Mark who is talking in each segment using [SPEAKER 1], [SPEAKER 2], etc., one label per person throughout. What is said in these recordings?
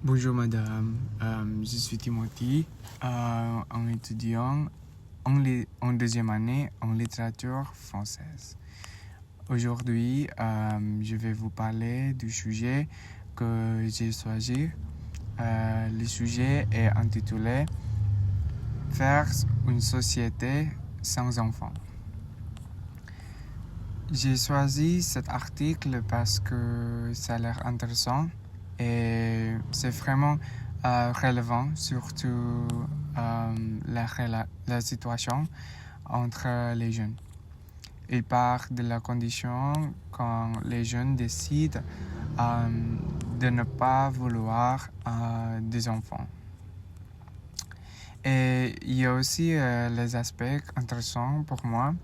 [SPEAKER 1] Bonjour madame, je suis Timothy, un étudiant en deuxième année en littérature française. Aujourd'hui, je vais vous parler du sujet que j'ai choisi. Le sujet est intitulé Faire une société sans enfants. J'ai choisi cet article parce que ça a l'air intéressant et c'est vraiment relevant, surtout la situation entre les jeunes. Il part de la condition quand les jeunes décident de ne pas vouloir des enfants. Et il y a aussi les aspects intéressants pour moi,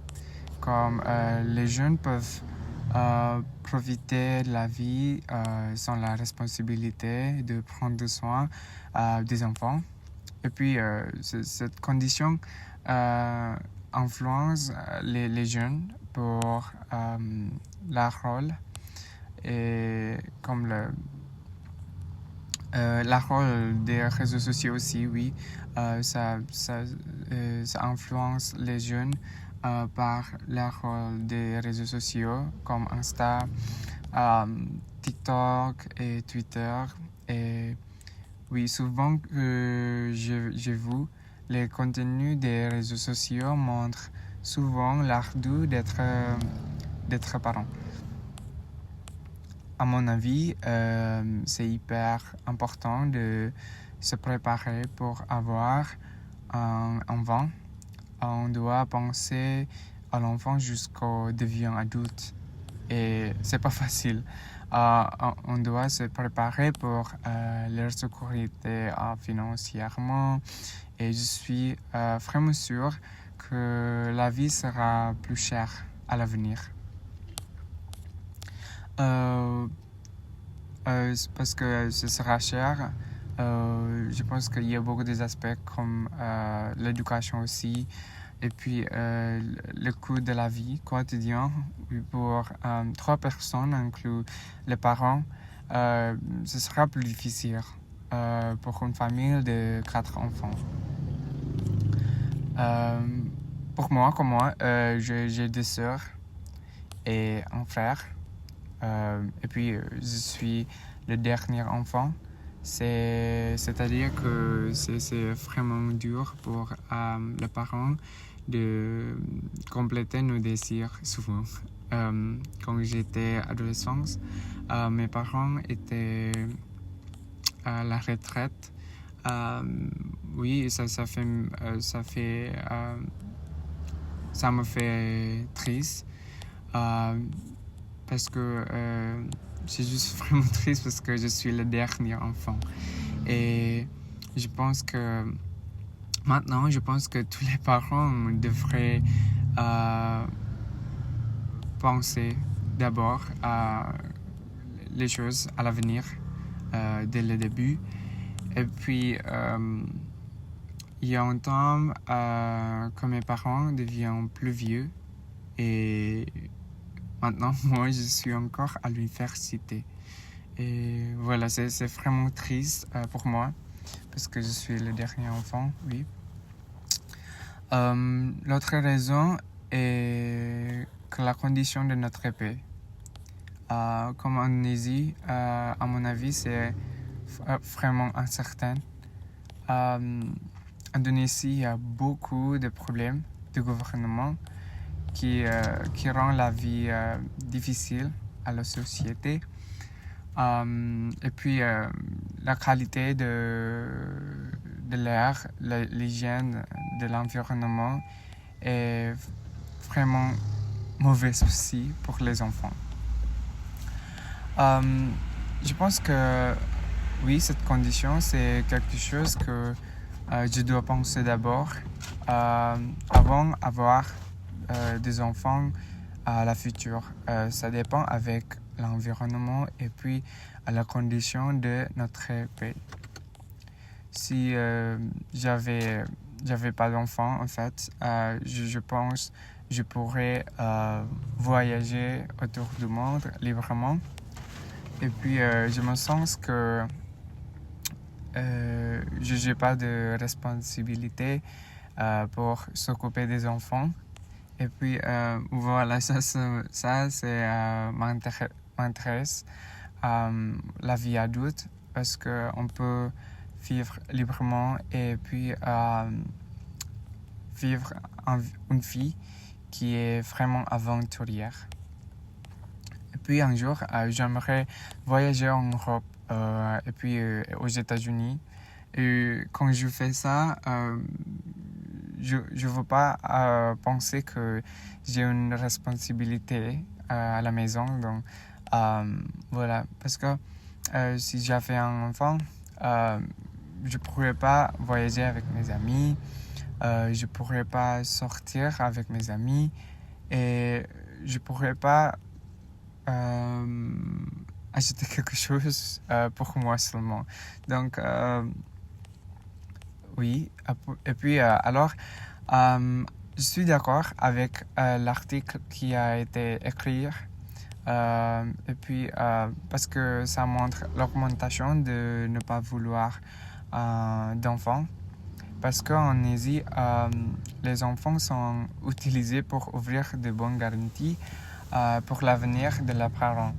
[SPEAKER 1] comme les jeunes peuvent profiter de la vie sans la responsabilité de prendre soin des enfants. Et puis, cette condition influence les jeunes pour leur rôle et comme la rôle des réseaux sociaux aussi, oui, ça influence les jeunes par la rôle des réseaux sociaux comme Insta, TikTok et Twitter. Et oui, souvent j'ai vu les contenus des réseaux sociaux montrent souvent l'ardu d'être parent. À mon avis, c'est hyper important de se préparer pour avoir un enfant. On doit penser à l'enfant jusqu'au devient adulte. Et c'est pas facile. On doit se préparer pour leur sécurité financièrement. Et je suis vraiment sûr que la vie sera plus chère à l'avenir. Parce que ce sera cher. Je pense qu'il y a beaucoup d'aspects comme l'éducation aussi, et puis le coût de la vie quotidien pour 3 personnes, inclus les parents, ce sera plus difficile pour une famille de 4 enfants. Pour moi, comme moi, j'ai 2 sœurs et un frère. Et puis, je suis le dernier enfant. C'est-à-dire que c'est vraiment dur pour les parents de compléter nos désirs souvent. Quand j'étais adolescent, mes parents étaient à la retraite. Oui, ça me fait triste. Parce que c'est juste vraiment triste parce que je suis le dernier enfant. Et je pense que maintenant, tous les parents devraient penser d'abord à les choses à l'avenir dès le début. Et puis, il y a un temps que mes parents deviennent plus vieux et maintenant, moi, je suis encore à l'université. Et voilà, c'est vraiment triste pour moi, parce que je suis le dernier enfant, oui. L'autre raison est que la condition de notre pays. Comme en Indonésie, à mon avis, c'est vraiment incertain. En Indonésie, il y a beaucoup de problèmes de gouvernement qui rend la vie difficile à la société. Et puis, la qualité de l'air, l'hygiène de l'environnement est vraiment mauvaise aussi pour les enfants. Je pense que oui, cette condition, c'est quelque chose que je dois penser d'abord avant d'avoir des enfants à la future. Ça dépend avec l'environnement et puis à la condition de notre pays. Si j'avais pas d'enfant, en fait, je pense je pourrais voyager autour du monde librement. Et puis, je me sens que je n'ai pas de responsabilité pour s'occuper des enfants. Et puis voilà, m'intéresse la vie adulte parce qu'on peut vivre librement et puis vivre une vie qui est vraiment aventurière. Et puis un jour, j'aimerais voyager en Europe et puis aux États-Unis. Et quand je fais ça, je ne veux pas penser que j'ai une responsabilité à la maison. Donc, voilà. Parce que si j'avais un enfant, je ne pourrais pas voyager avec mes amis. Je ne pourrais pas sortir avec mes amis. Et je ne pourrais pas acheter quelque chose pour moi seulement. Donc, oui. Et puis, alors, je suis d'accord avec l'article qui a été écrit. Et puis, parce que ça montre l'augmentation de ne pas vouloir d'enfants. Parce qu'en Asie, les enfants sont utilisés pour ouvrir de bonnes garanties pour l'avenir de leurs parents.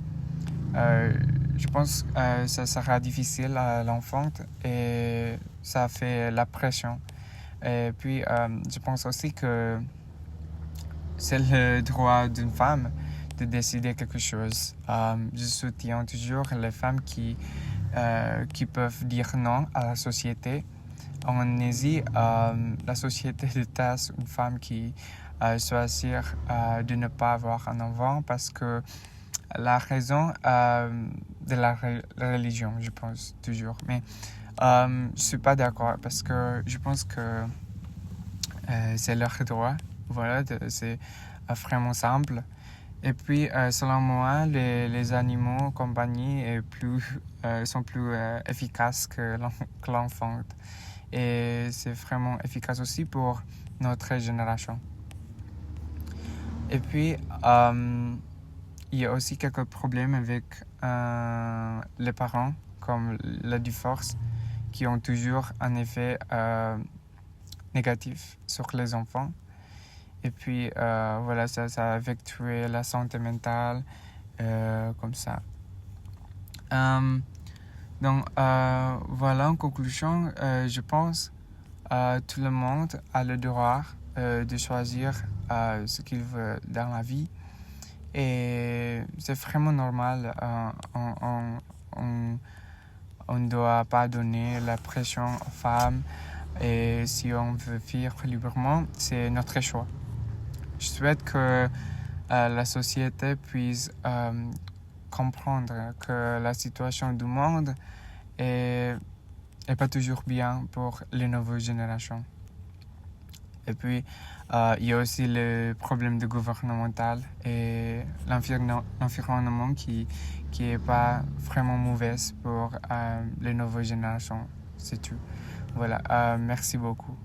[SPEAKER 1] Je pense que ça sera difficile à l'enfant et ça fait la pression. Et puis, je pense aussi que c'est le droit d'une femme de décider quelque chose. Je soutiens toujours les femmes qui peuvent dire non à la société. En Asie, la société déteste une femme qui choisit de ne pas avoir un enfant parce que la raison de la religion, je pense toujours. Mais je ne suis pas d'accord parce que je pense que c'est leur droit. Voilà, c'est vraiment simple. Et puis, selon moi, les animaux compagnie sont plus efficaces que l'enfant. Et c'est vraiment efficace aussi pour notre génération. Et puis, il y a aussi quelques problèmes avec les parents, comme la divorce, qui ont toujours un effet négatif sur les enfants. Et puis, voilà, ça a affecté la santé mentale, comme ça. Donc, voilà, en conclusion, je pense que tout le monde a le droit de choisir ce qu'il veut dans la vie. Et c'est vraiment normal. On ne doit pas donner la pression aux femmes. Et si on veut vivre librement, c'est notre choix. Je souhaite que la société puisse comprendre que la situation du monde est pas toujours bien pour les nouvelles générations. Et puis, il y a aussi le problème de gouvernemental et l'environnement qui est pas vraiment mauvais pour les nouvelles générations. C'est tout. Voilà, merci beaucoup.